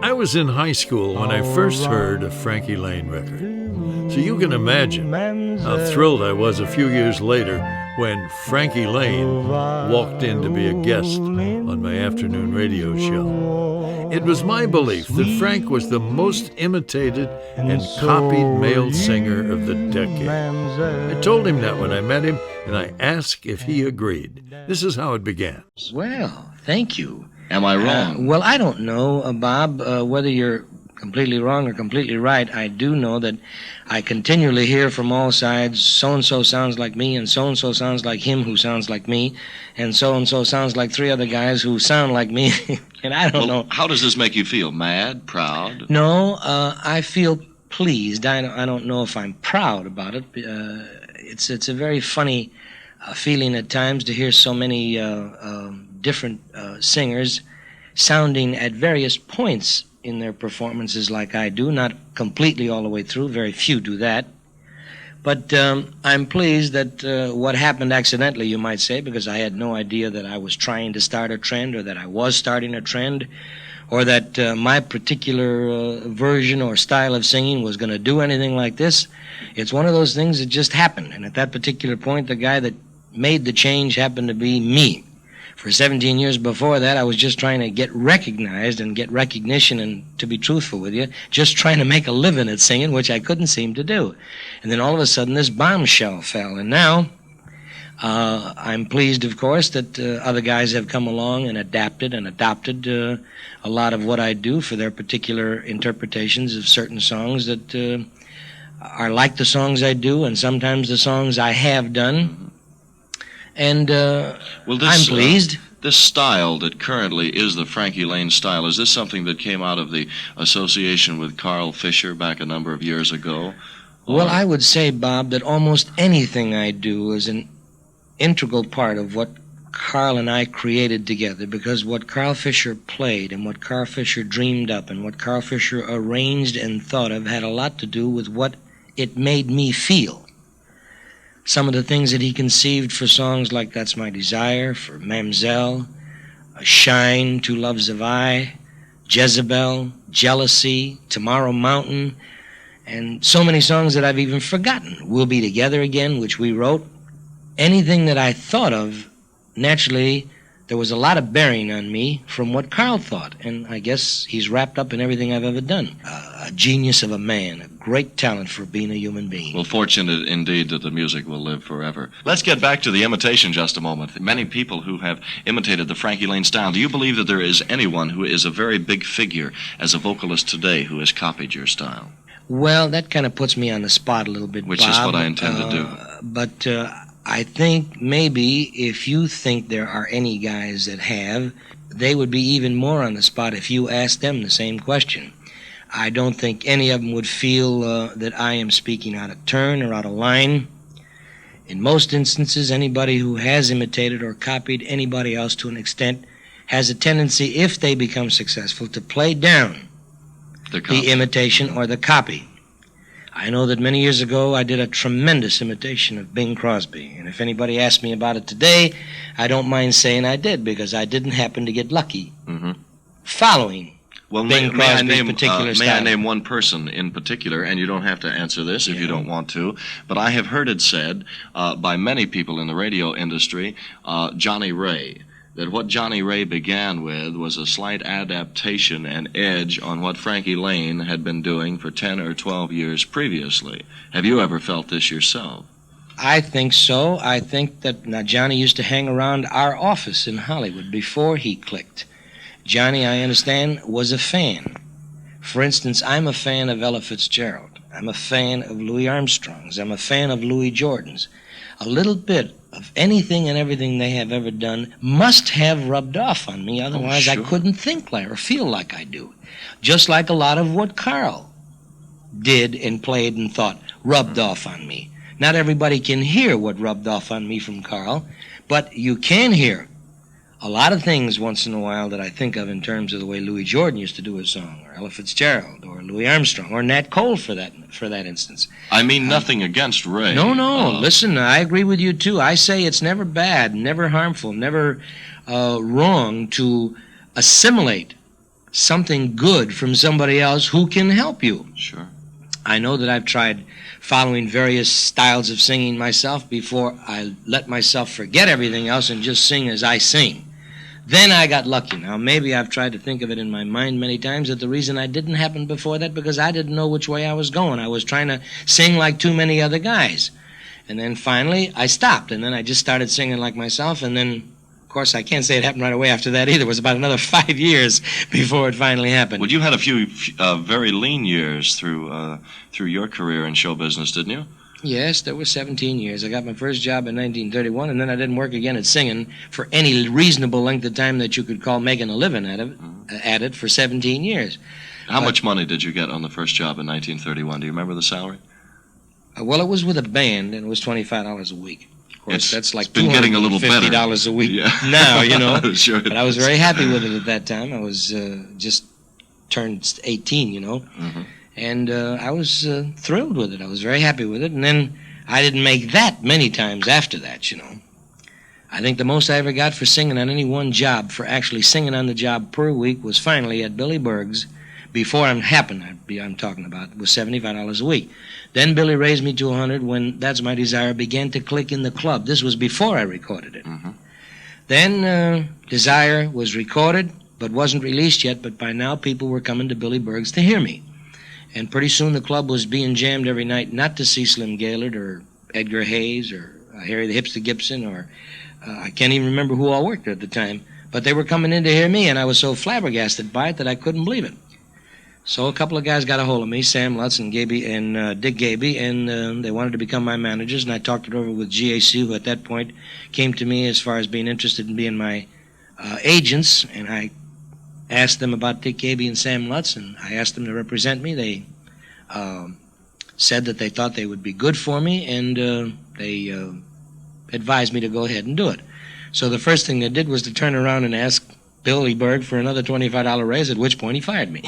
I was in high school when I first heard a Frankie Laine record. So you can imagine how thrilled I was a few years later when Frankie Laine walked in to be a guest on my afternoon radio show. It was my belief that Frank was the most imitated and copied male singer of the decade. I told him that when I met him, and I asked if he agreed. This is how it began. Well, thank you. Am I wrong? Well, I don't know, Bob, whether you're completely wrong or completely right. I do know that I continually hear from all sides, so-and-so sounds like me, and so-and-so sounds like him who sounds like me, and so-and-so sounds like three other guys who sound like me, and I don't know. How does this make you feel? Mad? Proud? No, I feel pleased. I don't know if I'm proud about it. It's a very funny feeling at times to hear so many different singers sounding at various points in their performances like I do, not completely all the way through. Very few do that. But I'm pleased that what happened accidentally, you might say, because I had no idea that I was trying to start a trend or that I was starting a trend or that my particular version or style of singing was going to do anything like this. It's one of those things that just happened. And at that particular point, the guy that made the change happened to be me. For 17 years before that, I was just trying to get recognized and get recognition, and to be truthful with you, just trying to make a living at singing, which I couldn't seem to do. And then all of a sudden, this bombshell fell. And now, I'm pleased, of course, that other guys have come along and adapted and adopted a lot of what I do for their particular interpretations of certain songs that are like the songs I do, and sometimes the songs I have done. And I'm pleased. This style that currently is the Frankie Laine style, is this something that came out of the association with Carl Fisher back a number of years ago? Well, I would say, Bob, that almost anything I do is an integral part of what Carl and I created together, because what Carl Fisher played and what Carl Fisher dreamed up and what Carl Fisher arranged and thought of had a lot to do with what it made me feel. Some of the things that he conceived for songs like That's My Desire, for Mamselle, Shine, Two Loves Have I, Jezebel, Jealousy, Tomorrow Mountain, and so many songs that I've even forgotten. We'll Be Together Again, which we wrote. Anything that I thought of, naturally, there was a lot of bearing on me from what Carl thought, and I guess he's wrapped up in everything I've ever done. A genius of a man, a great talent for being a human being. Well, fortunate indeed that the music will live forever. Let's get back to the imitation just a moment. Many people who have imitated the Frankie Laine style, do you believe that there is anyone who is a very big figure as a vocalist today who has copied your style? Well, that kind of puts me on the spot a little bit, Which Bob. is what I intend to do. But I think maybe if you think there are any guys that have, they would be even more on the spot if you asked them the same question. I don't think any of them would feel that I am speaking out of turn or out of line. In most instances, anybody who has imitated or copied anybody else to an extent has a tendency, if they become successful, to play down the imitation or the copy. I know that many years ago I did a tremendous imitation of Bing Crosby, and if anybody asks me about it today, I don't mind saying I did, because I didn't happen to get lucky following Bing Crosby's particular style. May I name one person in particular, and you don't have to answer this if you don't want to, but I have heard it said by many people in the radio industry, Johnny Ray, that what Johnny Ray began with was a slight adaptation and edge on what Frankie Laine had been doing for 10 or 12 years previously. Have you ever felt this yourself? I think so. I think that now Johnny used to hang around our office in Hollywood before he clicked. Johnny, I understand, was a fan. For instance, I'm a fan of Ella Fitzgerald. I'm a fan of Louis Armstrong's. I'm a fan of Louis Jordan's. A little bit of anything and everything they have ever done must have rubbed off on me. Otherwise, I couldn't think like or feel like I do. Just like a lot of what Carl did and played and thought rubbed off on me. Not everybody can hear what rubbed off on me from Carl, but you can hear a lot of things once in a while that I think of in terms of the way Louis Jordan used to do his song, or Ella Fitzgerald, or Louis Armstrong, or Nat Cole for that instance. I mean nothing against Ray. No. Listen, I agree with you too. I say it's never bad, never harmful, never wrong to assimilate something good from somebody else who can help you. Sure. I know that I've tried following various styles of singing myself before I let myself forget everything else and just sing as I sing. Then I got lucky. Now, maybe I've tried to think of it in my mind many times that the reason I didn't happen before that because I didn't know which way I was going. I was trying to sing like too many other guys. And then finally, I stopped, and then I just started singing like myself, and then, of course, I can't say it happened right away after that either. It was about another 5 years before it finally happened. Well, you had a few very lean years through your career in show business, didn't you? Yes, there were 17 years. I got my first job in 1931, and then I didn't work again at singing for any reasonable length of time that you could call making a living at it for 17 years. How much money did you get on the first job in 1931? Do you remember the salary? Well, it was with a band, and it was $25 a week. Of course, that's like been getting a little better. $50 a week now, you know. Sure. But I was very happy with it at that time. I was just turned 18, you know. Mm-hmm. And I was thrilled with it. I was very happy with it. And then I didn't make that many times after that, you know. I think the most I ever got for singing on any one job, for actually singing on the job per week, was finally at Billy Berg's. Before it happened, I'm talking about, was $75 a week. Then Billy raised me to $100 when That's My Desire began to click in the club. This was before I recorded it. Mm-hmm. Then Desire was recorded, but wasn't released yet. But by now, people were coming to Billy Berg's to hear me. And pretty soon the club was being jammed every night, not to see Slim Gaillard or Edgar Hayes or Harry the Hipster Gibson or I can't even remember who all worked there at the time. But they were coming in to hear me, and I was so flabbergasted by it that I couldn't believe it. So a couple of guys got a hold of me, Sam Lutz and Dick Gaby, and they wanted to become my managers, and I talked it over with GAC, who at that point came to me as far as being interested in being my agents, and I asked them about Dick Gaby and Sam Lutz, and I asked them to represent me. They said that they thought they would be good for me, and they advised me to go ahead and do it. So the first thing they did was to turn around and ask Billy Berg for another $25 raise, at which point he fired me.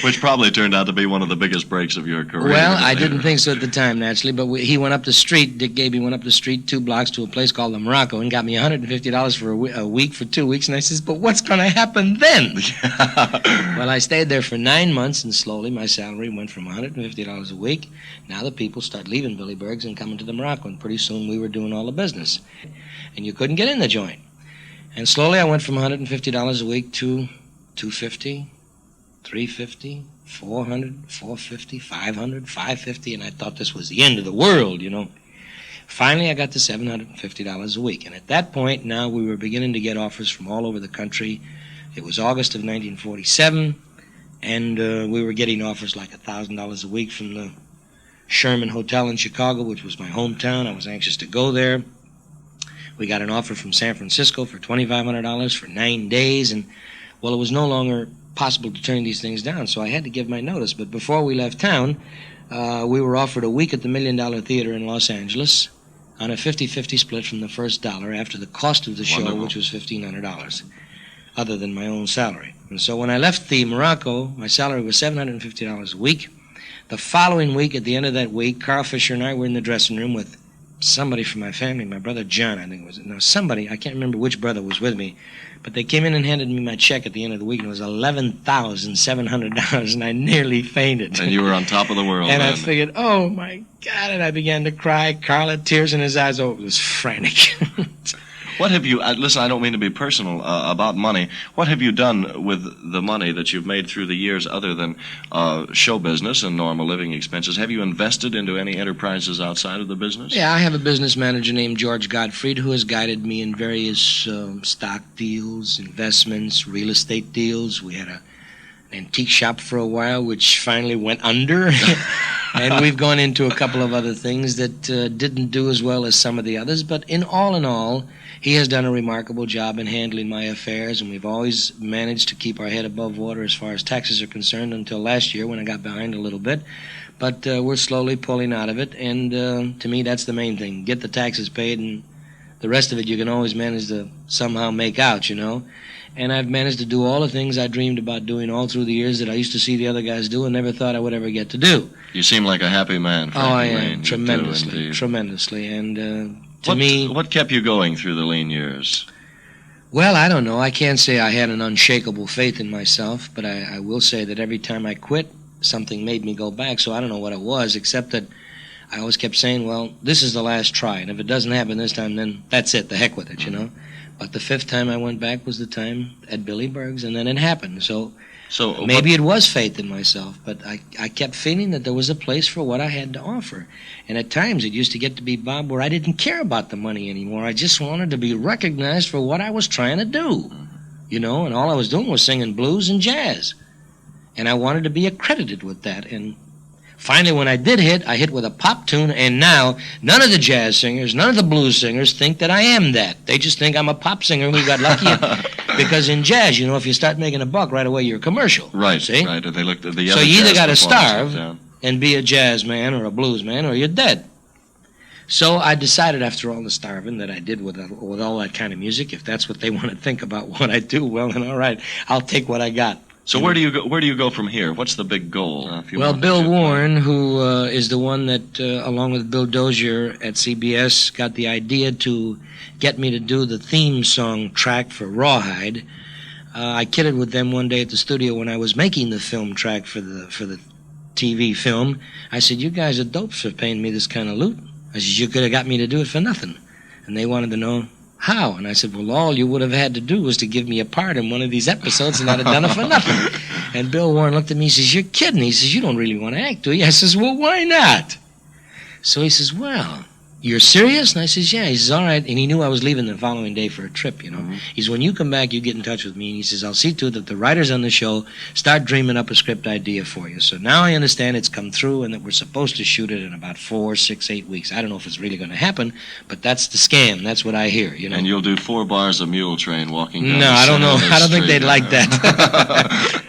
Which probably turned out to be one of the biggest breaks of your career. Well, I didn't think so at the time, naturally, but he went up the street, Dick Gaby went up the street 2 blocks to a place called the Morocco and got me $150 for a week for 2 weeks, and I says, but what's going to happen then? Well, I stayed there for 9 months, and slowly my salary went from $150 a week. Now the people start leaving Billy Berg's and coming to the Morocco, and pretty soon we were doing all the business. And you couldn't get in the joint. And slowly I went from $150 a week to $250, $350, $400, $450, $500, $550, and I thought this was the end of the world, you know. Finally, I got to $750 a week, and at that point, now we were beginning to get offers from all over the country. It was August of 1947, and we were getting offers like $1,000 a week from the Sherman Hotel in Chicago, which was my hometown. I was anxious to go there. We got an offer from San Francisco for $2,500 for 9 days, and, well, it was no longer possible to turn these things down, so I had to give my notice. But before we left town, we were offered a week at the $1 Million Theater in Los Angeles on a 50-50 split from the first dollar after the cost of the show, Wonderful. which was $1,500, other than my own salary. And so when I left the Morocco, my salary was $750 a week. The following week, at the end of that week, Carl Fisher and I were in the dressing room with somebody from my family, my brother John, I think it was. No, somebody, I can't remember which brother was with me, but they came in and handed me my check at the end of the week, and it was $11,700, and I nearly fainted. And you were on top of the world. And man. I figured, oh my God, and I began to cry. Carl had tears in his eyes. Oh, it was frantic. What have you, listen, I don't mean to be personal about money. What have you done with the money that you've made through the years other than show business and normal living expenses? Have you invested into any enterprises outside of the business? Yeah, I have a business manager named George Gottfried who has guided me in various stock deals, investments, real estate deals. We had an antique shop for a while, which finally went under. And we've gone into a couple of other things that didn't do as well as some of the others. But in all, he has done a remarkable job in handling my affairs, and we've always managed to keep our head above water as far as taxes are concerned until last year when I got behind a little bit. But we're slowly pulling out of it, and to me that's the main thing. Get the taxes paid, and the rest of it you can always manage to somehow make out, you know. And I've managed to do all the things I dreamed about doing all through the years that I used to see the other guys do and never thought I would ever get to do. You seem like a happy man, Frankie Oh, I Laine. am, You tremendously, do, tremendously. And to what, me... What kept you going through the lean years? Well, I don't know. I can't say I had an unshakable faith in myself, but I will say that every time I quit, something made me go back. So I don't know what it was, except that I always kept saying, well, this is the last try, and if it doesn't happen this time, then that's it, the heck with it, you know. But the 5th time I went back was the time at Billy Berg's, and then it happened. So maybe it was faith in myself, but I kept feeling that there was a place for what I had to offer. And at times it used to get to be, Bob, where I didn't care about the money anymore. I just wanted to be recognized for what I was trying to do, you know, and all I was doing was singing blues and jazz. And I wanted to be accredited with that. And finally, when I did hit, I hit with a pop tune, and now none of the jazz singers, none of the blues singers think that I am that. They just think I'm a pop singer who got lucky. Because in jazz, you know, if you start making a buck right away, you're a commercial. Right, see? right. They look at the so other you either jazz got to performers starve and be a jazz man or a blues man, or you're dead. So I decided after all the starving that I did with all that kind of music, if that's what they want to think about what I do, well, then all right, I'll take what I got. So where do you go? Where do you go from here? What's the big goal? Well, Bill Warren, who is the one that, along with Bill Dozier at CBS, got the idea to get me to do the theme song track for Rawhide. I kidded with them one day at the studio when I was making the film track for the TV film. I said, "You guys are dopes for paying me this kind of loot." I said, "You could have got me to do it for nothing," and they wanted to know how. And I said, well, all you would have had to do was to give me a part in one of these episodes, and I'd have done it for nothing. And Bill Warren looked at me, he says, you're kidding. He says, you don't really want to act, do you? I says, well, why not? So he says, well, you're serious? And I says, yeah. He says, all right. And he knew I was leaving the following day for a trip, you know. Mm-hmm. He says, when you come back, you get in touch with me. And he says, I'll see to it that the writers on the show start dreaming up a script idea for you. So now I understand it's come through and that we're supposed to shoot it in about 4, 6, 8 weeks. I don't know if it's really going to happen, but that's the scam. That's what I hear, you know. And you'll do 4 bars of Mule Train walking down No, the I don't know. center of the I don't think street. they'd like that.